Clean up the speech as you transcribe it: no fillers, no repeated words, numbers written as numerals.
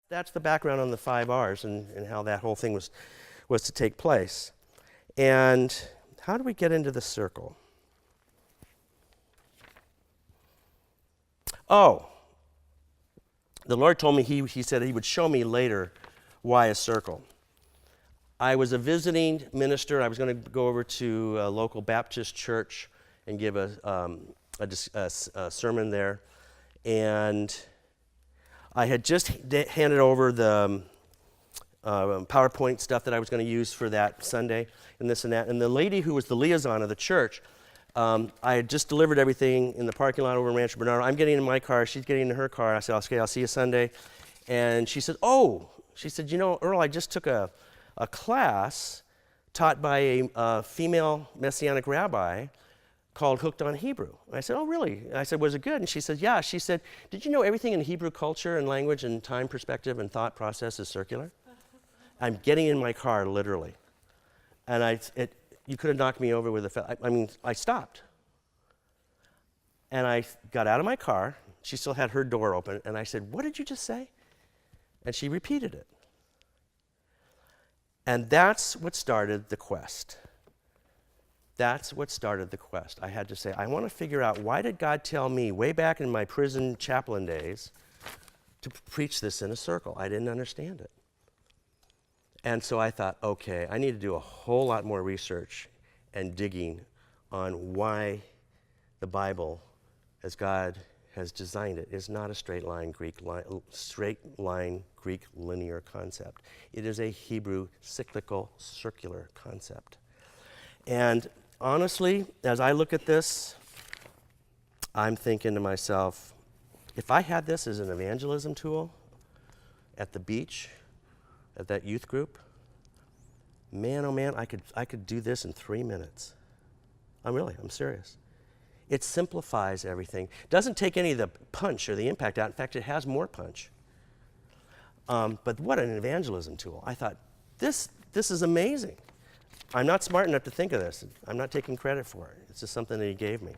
That's the background on the 5 R's and how that whole thing was to take place. And how do we get into the circle? Oh, the Lord told me, he said he would show me later why a circle. I was a visiting minister. I was going to go over to a local Baptist church and give a sermon there. And I had just handed over the PowerPoint stuff that I was going to use for that Sunday and this and that. And the lady who was the liaison of the church, I had just delivered everything in the parking lot over in Rancho Bernardo. I'm getting in my car. She's getting in her car. I said, okay, I'll see you Sunday. And she said, she said, you know, Earl, I just took a class taught by a female Messianic rabbi called Hooked on Hebrew. I said, oh, really? I said, was it good? And she said, yeah. She said, did you know everything in Hebrew culture and language and time perspective and thought process is circular? I'm getting in my car, literally. And you could have knocked me over with I stopped. And I got out of my car. She still had her door open. And I said, what did you just say? And she repeated it. And that's what started the quest. That's what started the quest. I had to say, I want to figure out, why did God tell me way back in my prison chaplain days to preach this in a circle? I didn't understand it. And so I thought, okay, I need to do a whole lot more research and digging on why the Bible, as God has designed it, is not a straight line Greek linear concept. It is a Hebrew cyclical circular concept. And honestly, as I look at this, I'm thinking to myself, if I had this as an evangelism tool at the beach, at that youth group, man, oh man, I could do this in 3 minutes. I'm serious. It simplifies everything. Doesn't take any of the punch or the impact out. In fact, it has more punch. But what an evangelism tool. I thought, this is amazing. I'm not smart enough to think of this. I'm not taking credit for it. It's just something that he gave me.